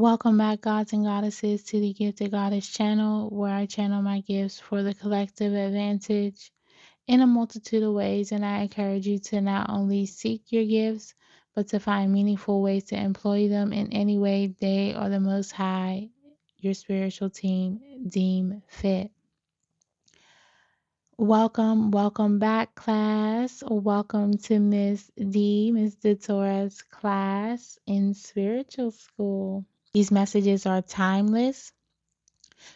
Welcome back, gods and goddesses, to the Gifted Goddess channel, where I channel my gifts for the collective advantage in a multitude of ways. And I encourage you to not only seek your gifts, but to find meaningful ways to employ them in any way they or the Most High, your spiritual team, deem fit. Welcome back, class. Welcome to Miss D, Miss Datora's class in spiritual school. These messages are timeless.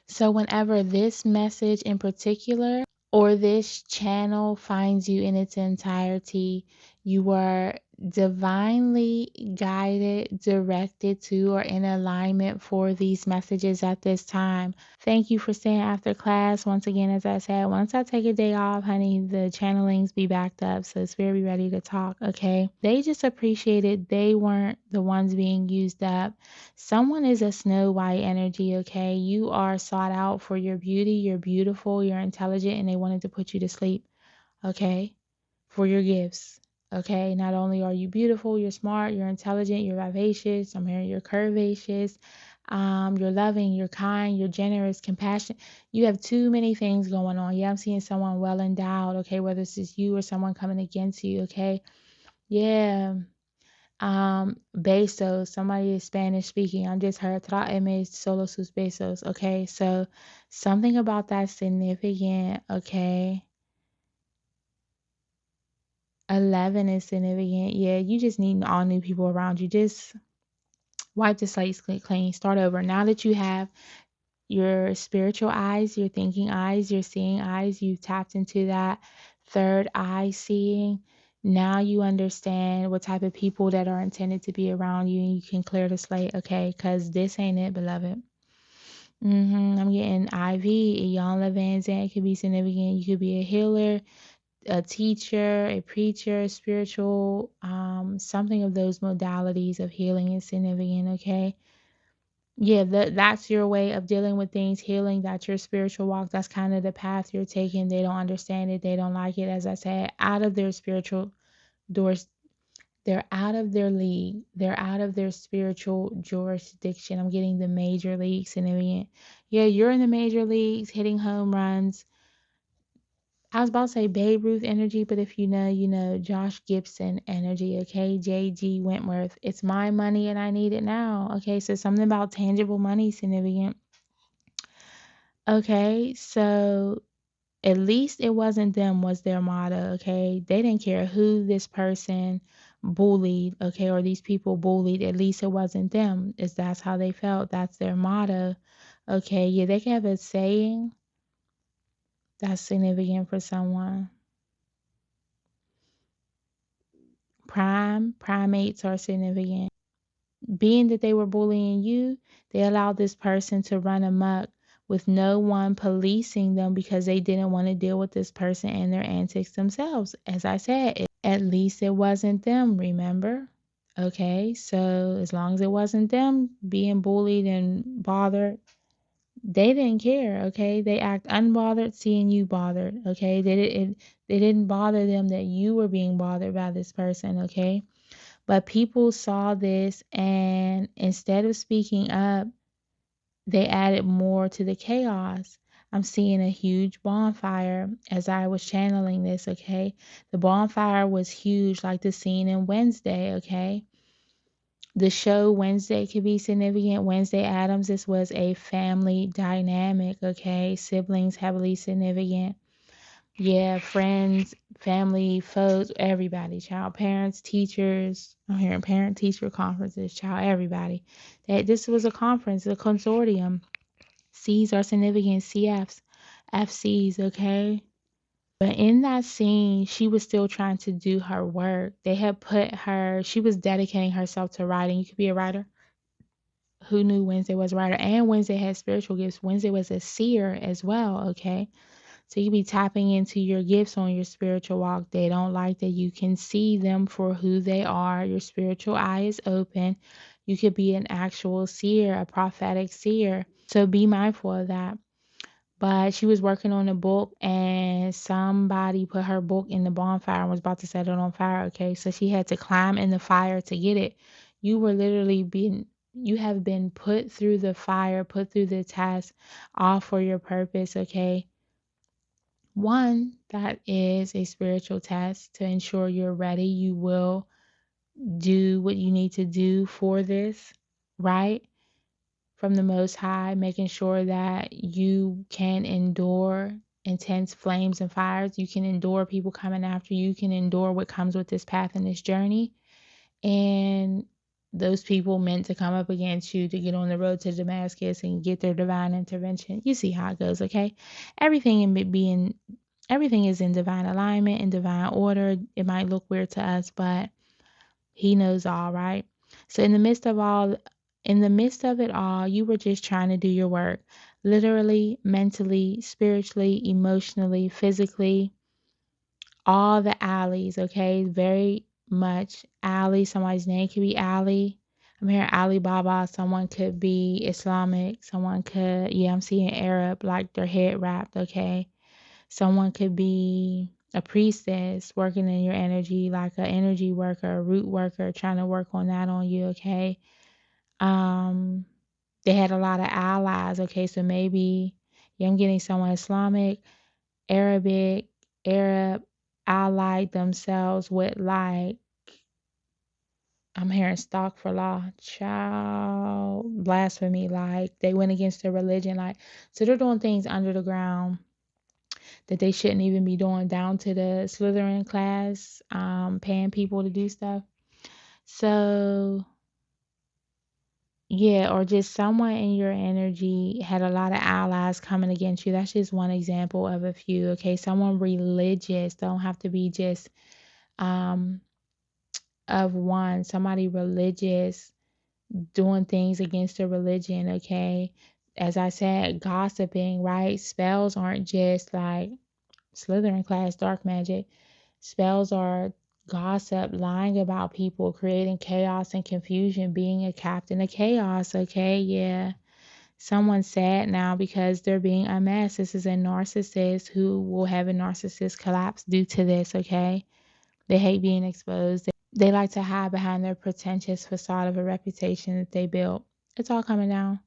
So, whenever this message in particular or this channel finds you in its entirety, you are divinely guided, directed to, or in alignment for these messages at this time. Thank you for staying after class. Once again, as I said, once I take a day off, honey, the channelings be backed up, so it's very ready to talk, okay? They just appreciated they weren't the ones being used up. Someone is a Snow White energy, okay? You are sought out for your beauty, you're beautiful, you're intelligent, and they wanted to put you to sleep, okay? For your gifts, okay? Not only are you beautiful, you're smart, you're intelligent, you're vivacious, I'm hearing you're curvaceous, you're loving, you're kind, you're generous, compassionate. You have too many things going on. Yeah, I'm seeing someone well endowed, okay? Whether it's just you or someone coming against you, okay? Yeah. Besos, somebody is Spanish speaking. I just heard tráeme solo sus besos. Okay, so something about that significant. Okay, 11 is significant. Yeah, you just need all new people around you. Just wipe the slate clean. Start over. Now that you have your spiritual eyes, your thinking eyes, your seeing eyes, you've tapped into that third eye seeing. Now you understand what type of people that are intended to be around you, and you can clear the slate, okay? Because this ain't it, beloved. I'm getting IV, Iyanla Vanzant. It could be significant. You could be a healer, a teacher, a preacher, spiritual, something of those modalities of healing is significant, okay? Yeah, that's your way of dealing with things, healing. That's your spiritual walk. That's kind of the path you're taking. They don't understand it. They don't like it. As I said, out of their spiritual doors, they're out of their league. They're out of their spiritual jurisdiction. I'm getting the major league significant. Yeah, you're in the major leagues, hitting home runs. I was about to say Babe Ruth energy, but if you know, you know, Josh Gibson energy, okay? J.G. Wentworth. It's my money and I need it now. Okay, so something about tangible money significant. Okay, so at least it wasn't them was their motto, okay? They didn't care who this person bullied, okay, or these people bullied. At least it wasn't them. Is that's how they felt. That's their motto. Okay, yeah, they can have a saying that's significant for someone. Primates are significant. Being that they were bullying you, they allowed this person to run amok with no one policing them because they didn't want to deal with this person and their antics themselves. As I said, at least it wasn't them, remember? Okay, so as long as it wasn't them being bullied and bothered, they didn't care, okay? They act unbothered seeing you bothered, okay? They didn't bother them that you were being bothered by this person, okay? But people saw this, and instead of speaking up, they added more to the chaos. I'm seeing a huge bonfire as I was channeling this, okay? The bonfire was huge, like the scene in Wednesday, okay? The show Wednesday could be significant. Wednesday Addams, this was a family dynamic, okay? Siblings heavily significant. Yeah, friends, family, foes, everybody, child, parents, teachers. I'm hearing parent teacher conferences, child, everybody. That this was a conference, a consortium. C's are significant, CFs, FCs, okay? But in that scene, she was still trying to do her work. They had put her, she was dedicating herself to writing. You could be a writer. Who knew Wednesday was a writer? And Wednesday had spiritual gifts. Wednesday was a seer as well, okay? So you be tapping into your gifts on your spiritual walk. They don't like that you can see them for who they are. Your spiritual eye is open. You could be an actual seer, a prophetic seer. So be mindful of that. But she was working on a book and somebody put her book in the bonfire and was about to set it on fire. Okay. So she had to climb in the fire to get it. You were literally being You have been put through the fire, put through the test, all for your purpose, okay? One, that is a spiritual test to ensure you're ready. You will do what you need to do for this, right? From the Most High, making sure that you can endure intense flames and fires. You can endure people coming after you. You can endure what comes with this path and this journey. And those people meant to come up against you to get on the road to Damascus and get their divine intervention. You see how it goes, okay? Everything everything is in divine alignment, in divine order. It might look weird to us, but he knows all, right? So in the midst of it all, you were just trying to do your work. Literally, mentally, spiritually, emotionally, physically, all the alleys, okay? Very much Ali. Somebody's name could be Ali. I'm hearing Alibaba. Someone could be Islamic. Someone could, yeah, I'm seeing Arab, like their head wrapped, okay? Someone could be a priestess working in your energy, like an energy worker, a root worker, trying to work on that on you, okay? Um, they had a lot of allies, okay? So maybe, yeah, I'm getting someone Islamic, Arabic, Arab, allied themselves with like, I'm hearing stalk for law, child, blasphemy, like they went against their religion, like, so they're doing things under the ground that they shouldn't even be doing, down to the Slytherin class, paying people to do stuff. So yeah, or just someone in your energy had a lot of allies coming against you. That's just one example of a few. Okay, someone religious, don't have to be just um of one. Somebody religious doing things against the religion. Okay, as I said, gossiping, right? Spells aren't just like Slytherin class dark magic. Spells are gossip, lying about people, creating chaos and confusion, being a captain of chaos. Okay, yeah. Someone's sad now because they're being unmasked. This is a narcissist who will have a narcissist collapse due to this. Okay, they hate being exposed. They like to hide behind their pretentious facade of a reputation that they built. It's all coming down.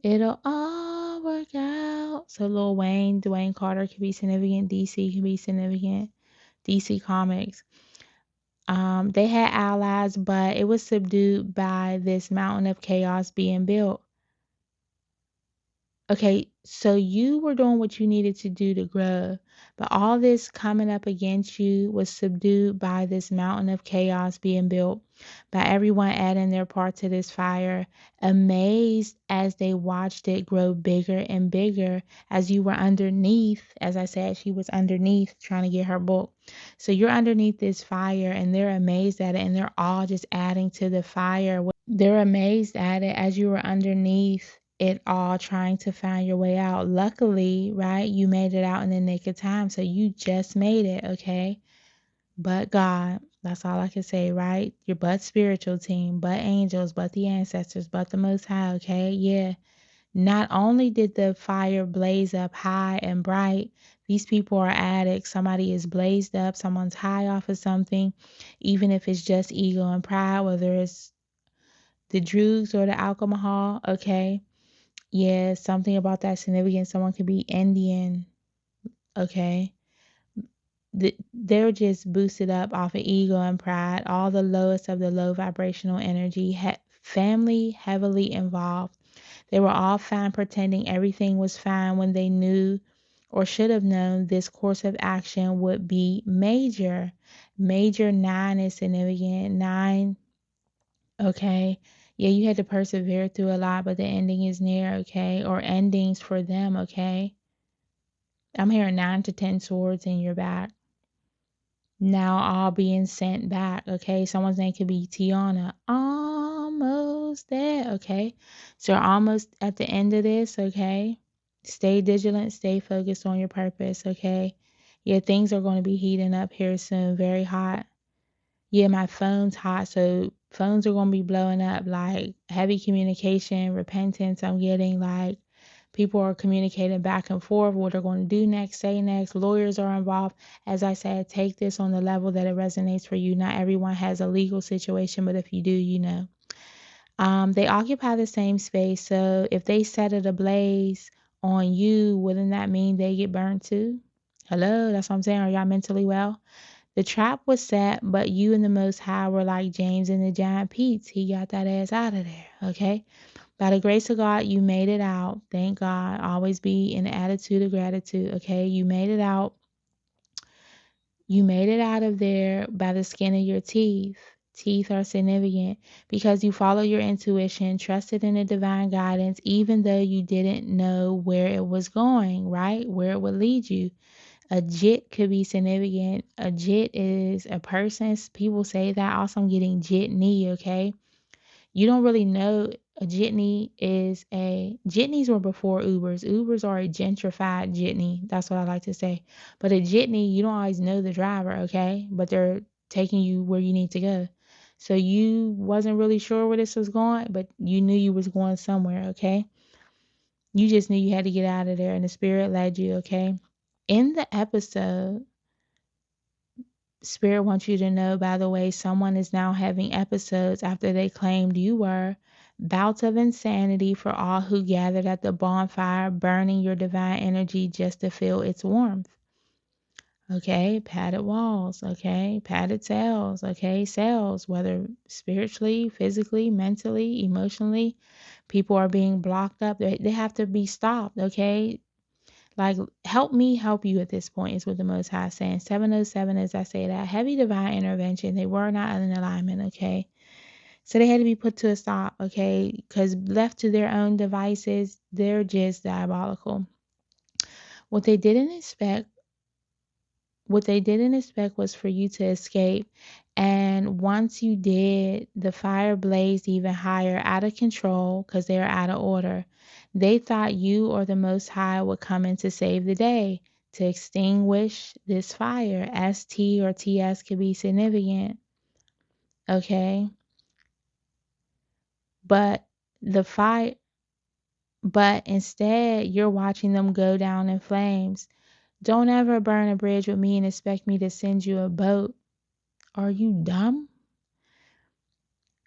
It'll all work out. So Lil Wayne, Dwayne Carter could be significant. DC could be significant. DC Comics. They had allies, but it was subdued by this mountain of chaos being built. Okay, so you were doing what you needed to do to grow, but all this coming up against you was subdued by this mountain of chaos being built, by everyone adding their part to this fire, amazed as they watched it grow bigger and bigger as you were underneath. As I said, she was underneath trying to get her book. So you're underneath this fire and they're amazed at it and they're all just adding to the fire. They're amazed at it as you were underneath it all trying to find your way out. Luckily, right, you made it out in the nick of time. So you just made it, okay? But God, that's all I can say, right? Your but spiritual team, but angels, but the ancestors, but the Most High, okay? Yeah. Not only did the fire blaze up high and bright, these people are addicts. Somebody is blazed up, someone's high off of something, even if it's just ego and pride, whether it's the drugs or the alcohol, okay? Yeah, something about that significant. Someone could be Indian, okay? They're just boosted up off of ego and pride, all the lowest of the low vibrational energy, family heavily involved. They were all fine pretending everything was fine when they knew or should have known this course of action would be major. Major 9 is significant. 9, okay. Yeah, you had to persevere through a lot, but the ending is near, okay? Or endings for them, okay? I'm hearing 9 to 10 swords in your back. Now all being sent back, okay? Someone's name could be Tiana. Almost there, okay? So you're almost at the end of this, okay? Stay vigilant, stay focused on your purpose, okay? Yeah, things are going to be heating up here soon, very hot. Yeah, my phone's hot, so phones are gonna be blowing up, like heavy communication, repentance. I'm getting like people are communicating back and forth what they're going to do next, say next. Lawyers are involved. As I said, take this on the level that it resonates for you. Not everyone has a legal situation, but if you do, you know. They occupy the same space. So if they set it ablaze on you, wouldn't that mean they get burned too? Hello, that's what I'm saying. Are y'all mentally well? The trap was set, but you and the Most High were like James and the giant Pete's. He got that ass out of there, okay? By the grace of God, you made it out. Thank God. Always be in the attitude of gratitude, okay? You made it out. You made it out of there by the skin of your teeth. Teeth are significant because you follow your intuition, trusted in the divine guidance, even though you didn't know where it was going, right? Where it would lead you. A jit could be significant. A jit is a person. People say that. Also, I'm getting jitney, okay? You don't really know. A jitney is a jitneys were before Ubers. Ubers are a gentrified jitney. That's what I like to say. But a jitney, you don't always know the driver, okay? But they're taking you where you need to go. So you wasn't really sure where this was going, but you knew you was going somewhere, okay? You just knew you had to get out of there and the spirit led you, okay? In the episode, Spirit wants you to know, by the way, someone is now having episodes after they claimed you were. Bouts of insanity for all who gathered at the bonfire, burning your divine energy just to feel its warmth. Okay, padded walls, okay, padded cells, okay, cells, whether spiritually, physically, mentally, emotionally, people are being blocked up. They have to be stopped, okay? Like, help me help you at this point is what the Most High is saying. 707, as I say that, heavy divine intervention. They were not in alignment, okay? So they had to be put to a stop, okay? Because left to their own devices, they're just diabolical. What they didn't expect, what they didn't expect was for you to escape. And once you did, the fire blazed even higher, out of control, because they were out of order. They thought you or the Most High would come in to save the day, to extinguish this fire. ST or TS could be significant, okay? But the fire, but instead, you're watching them go down in flames. Don't ever burn a bridge with me and expect me to send you a boat. Are you dumb?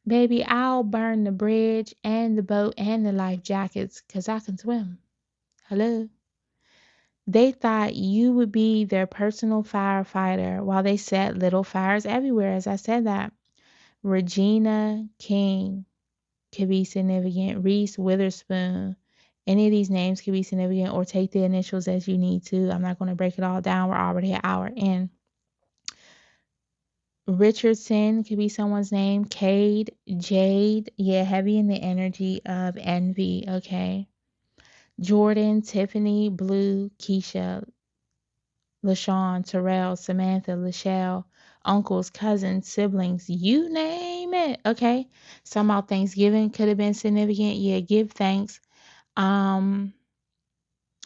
Baby, I'll burn the bridge and the boat and the life jackets because I can swim. Hello? They thought you would be their personal firefighter while they set little fires everywhere. As I said that, Regina King could be significant. Reese Witherspoon. Any of these names could be significant, or take the initials as you need to. I'm not going to break it all down. We're already an hour in. Richardson could be someone's name. Cade, Jade, yeah, heavy in the energy of envy, okay. Jordan, Tiffany, Blue, Keisha, LaShawn, Terrell, Samantha, Lachelle, uncles, cousins, siblings, you name it, okay. Somehow Thanksgiving could have been significant. Yeah, give thanks. Um,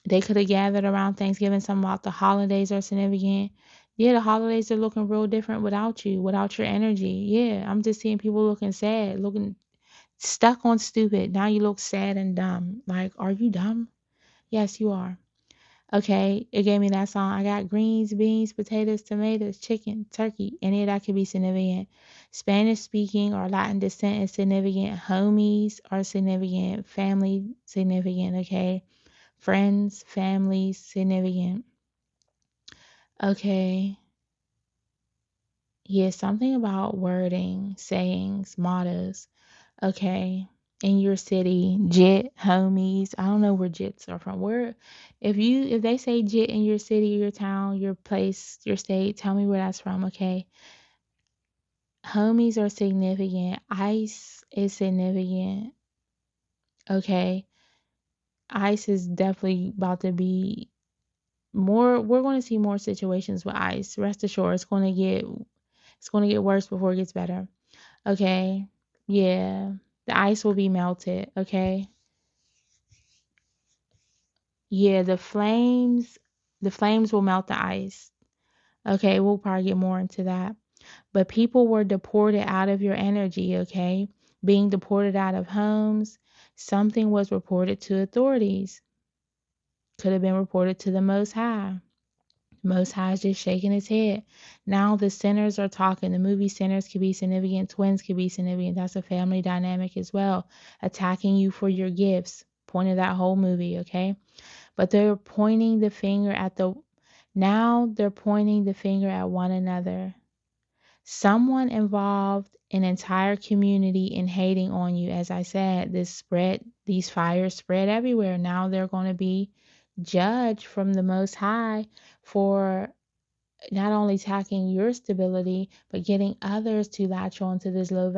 They could have gathered around Thanksgiving. Some about the holidays are significant. Yeah, the holidays are looking real different without you, without your energy. Yeah, I'm just seeing people looking sad, looking stuck on stupid. Now you look sad and dumb. Like, are you dumb? Yes, you are. Okay, it gave me that song. I got greens, beans, potatoes, tomatoes, chicken, turkey. Any of that could be significant. Spanish speaking or Latin descent is significant. Homies are significant. Family significant. Okay. Friends, family, significant. Okay. Yeah, something about wording, sayings, mottos. Okay. In your city, jit, homies. I don't know where jits are from. Where if they say jit in your city, your town, your place, your state, tell me where that's from, okay? Homies are significant. Ice is significant. Okay. Ice is definitely about to be more. We're going to see more situations with ice. Rest assured, it's going to get worse before it gets better. Okay. Yeah. The ice will be melted, okay? Yeah, the flames will melt the ice. Okay, we'll probably get more into that. But people were deported out of your energy, okay? Being deported out of homes. Something was reported to authorities. Could have been reported to the Most High. Most High is just shaking his head. Now the sinners are talking. The movie sinners could be significant. Twins could be significant. That's a family dynamic as well. Attacking you for your gifts. Point of that whole movie, okay? But they're pointing the finger at now they're pointing the finger at one another. Someone involved an entire community in hating on you. As I said, these fires spread everywhere. Now they're going to be judged from the Most High for not only attacking your stability, but getting others to latch on to this low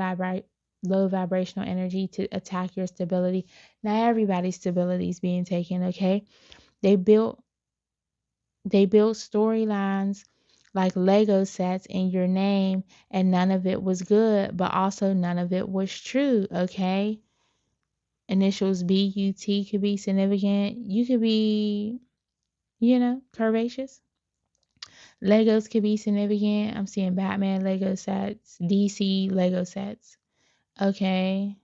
vibrational energy to attack your stability. Not everybody's stability is being taken, okay? They built storylines like Lego sets in your name, and none of it was good, but also none of it was true, okay? Initials BUT could be significant. You could be, curvaceous. Legos could be significant. I'm seeing Batman Lego sets, DC Lego sets. Okay.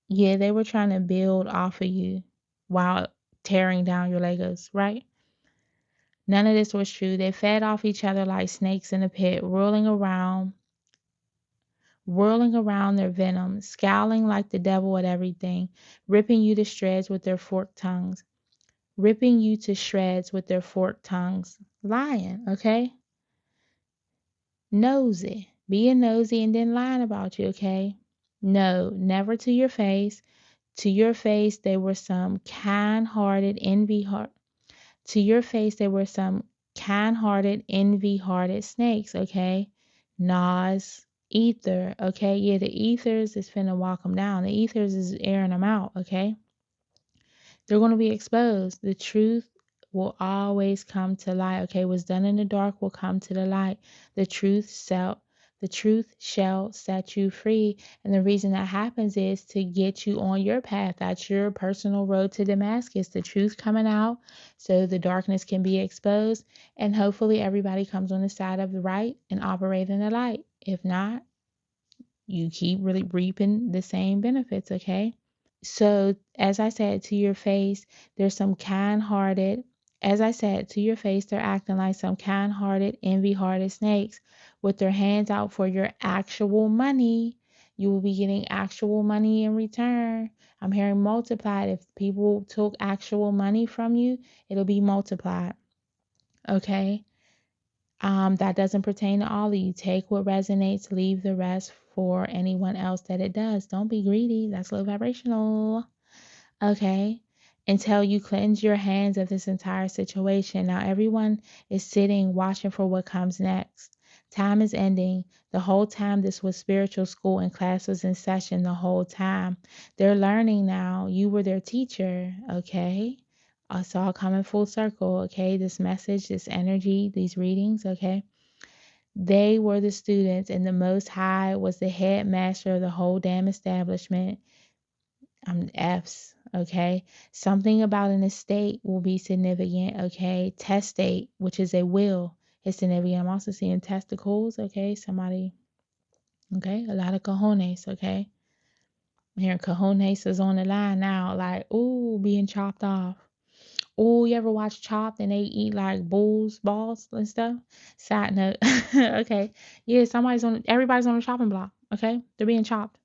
Yeah, they were trying to build off of you while tearing down your Legos, right? None of this was true. They fed off each other like snakes in a pit, whirling around their venom, scowling like the devil at everything, ripping you to shreds with their forked tongues. Ripping you to shreds with their forked tongues. Lying, okay? Nosy. Being nosy and then lying about you, okay? No, never to your face. To your face, they were some kind-hearted, To your face, there were some kind-hearted, envy-hearted snakes, okay? Nas, ether, okay? Yeah, the ethers is finna walk them down. The ethers is airing them out, okay? They're going to be exposed. The truth will always come to light, okay? What's done in the dark will come to the light. The truth shall set you free. And the reason that happens is to get you on your path. That's your personal road to Damascus. The truth coming out so the darkness can be exposed. And hopefully everybody comes on the side of the right and operate in the light. If not, you keep really reaping the same benefits, okay? So, as I said to your face, there's some kind-hearted, as I said to your face, they're acting like some kind-hearted, envy-hearted snakes with their hands out for your actual money. You will be getting actual money in return. I'm hearing multiplied. If people took actual money from you, it'll be multiplied. Okay? That doesn't pertain to all of you. Take what resonates, leave the rest for anyone else that it does. Don't be greedy. That's low vibrational. Okay. Until you cleanse your hands of this entire situation. Now, everyone is sitting, watching for what comes next. Time is ending. The whole time this was spiritual school and class was in session the whole time. They're learning now. You were their teacher. Okay. It's all coming full circle. Okay. This message, this energy, these readings. Okay. They were the students, and the Most High was the headmaster of the whole damn establishment. F's, okay? Something about an estate will be significant, okay? Testate, which is a will, is significant. I'm also seeing testicles, okay? Somebody, okay? A lot of cojones, okay? I'm hearing cojones is on the line now, like, ooh, being chopped off. Ooh, you ever watch Chopped and they eat like bulls, balls and stuff? Side note, okay? Yeah, everybody's on the chopping block, okay? They're being chopped.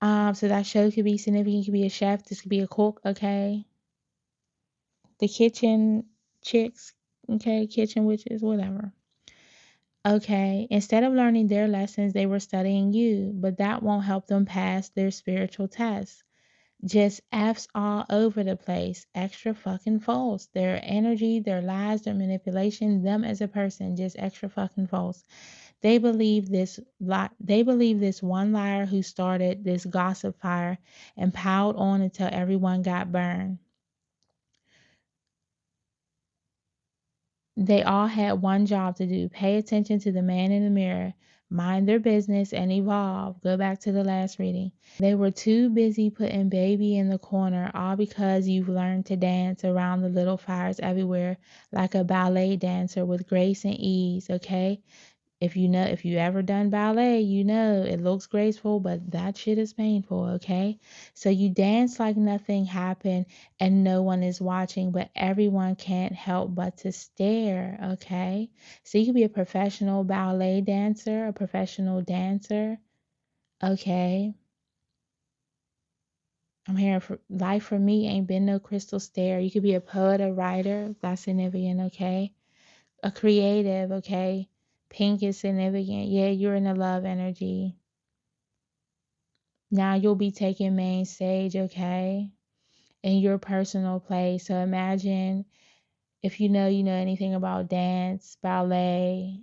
So that show could be significant. You could be a chef. This could be a cook, okay? The kitchen chicks, okay? Kitchen witches, whatever. Okay, instead of learning their lessons, they were studying you, but that won't help them pass their spiritual tests. Just F's all over the place. Extra fucking false. Their energy, their lies, their manipulation, them as a person, just extra fucking false. They believe this one liar who started this gossip fire and piled on until everyone got burned. They all had one job to do: pay attention to the man in the mirror, mind their business, and evolve. Go back to the last reading. They were too busy putting baby in the corner, all because you've learned to dance around the little fires everywhere like a ballet dancer with grace and ease, okay? If you ever done ballet, you know it looks graceful, but that shit is painful, okay? So you dance like nothing happened and no one is watching, but everyone can't help but to stare, okay? So you could be a professional ballet dancer, a professional dancer, okay? I'm here for life. For me ain't been no crystal stair. You could be a poet, a writer, that's significant, okay? A creative, okay? Pink is significant. Yeah, you're in the love energy. Now you'll be taking main stage, okay? In your personal place. So imagine if you know anything about dance, ballet,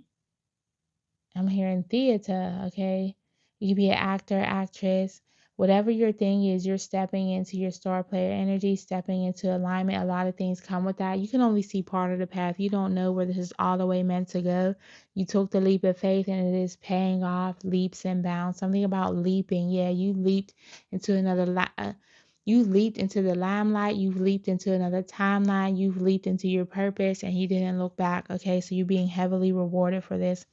I'm hearing theater, okay? You could be an actor, actress, whatever your thing is, you're stepping into your star player energy, stepping into alignment. A lot of things come with that. You can only see part of the path. You don't know where this is all the way meant to go. You took the leap of faith and it is paying off leaps and bounds. Something about leaping. Yeah, you leaped into you leaped into the limelight, you've leaped into another timeline, you've leaped into your purpose, and you didn't look back. Okay, so you're being heavily rewarded for this.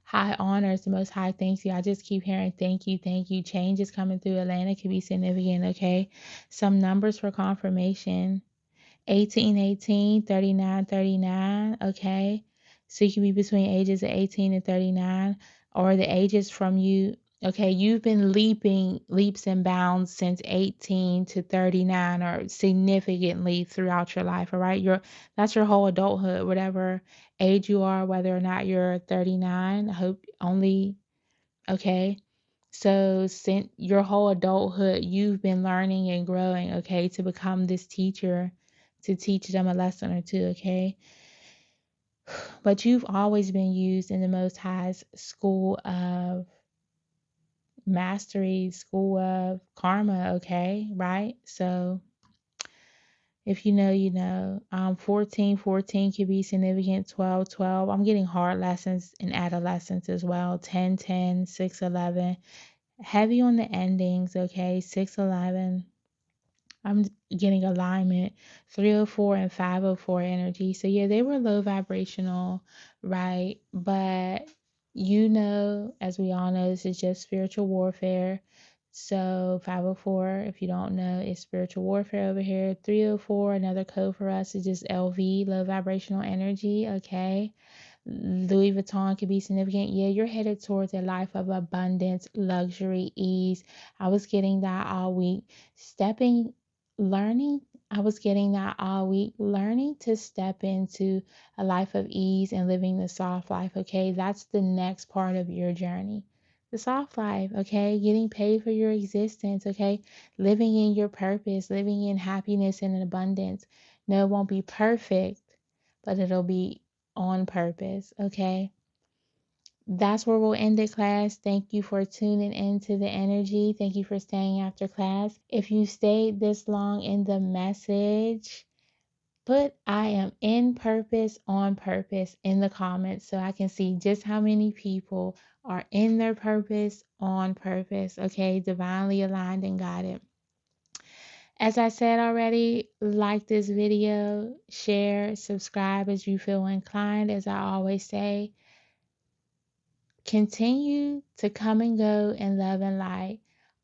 High honors, the most high thanks you. I just keep hearing thank you, thank you. Change is coming through. Atlanta could be significant, okay? Some numbers for confirmation. 18, 39, 39, okay? So you can be between ages of 18 and 39, or the ages from you. Okay, you've been leaping leaps and bounds since 18 to 39 or significantly throughout your life, all right? That's your whole adulthood, whatever age you are, whether or not you're 39. I hope only, okay? So since your whole adulthood, you've been learning and growing, okay, to become this teacher, to teach them a lesson or two, okay? But you've always been used in the Most High's school of mastery, school of karma, okay, right? So if you know, you know. 14, 14 could be significant. 12, 12. I'm getting hard lessons in adolescence as well. 10, 10, 6, 11. Heavy on the endings, okay? 6, 11. I'm getting alignment. 304 and 504 energy. So yeah, they were low vibrational, right? But as we all know, this is just spiritual warfare. So 504, if you don't know, is spiritual warfare over here. 304, another code for us is just LV, low vibrational energy, okay? Louis Vuitton could be significant. Yeah, you're headed towards a life of abundance, luxury, ease. I was getting that all week. Learning, I was getting that all week. Learning to step into a life of ease and living the soft life, okay? That's the next part of your journey. The soft life, okay? Getting paid for your existence, okay? Living in your purpose, living in happiness and abundance. No, it won't be perfect, but it'll be on purpose, okay? That's where we'll end it, class. Thank you for tuning into the energy. Thank you for staying after class. If you stayed this long in the message, put I am in purpose on purpose in the comments so I can see just how many people are in their purpose on purpose, okay? Divinely aligned and guided. As I said already, like this video, share, subscribe as you feel inclined. As I always say, continue to come and go in love and light.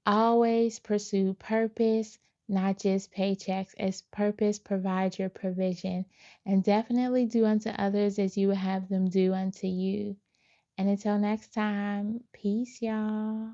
Always pursue purpose, not just paychecks, as purpose provides your provision. And definitely do unto others as you would have them do unto you. And until next time, peace, y'all.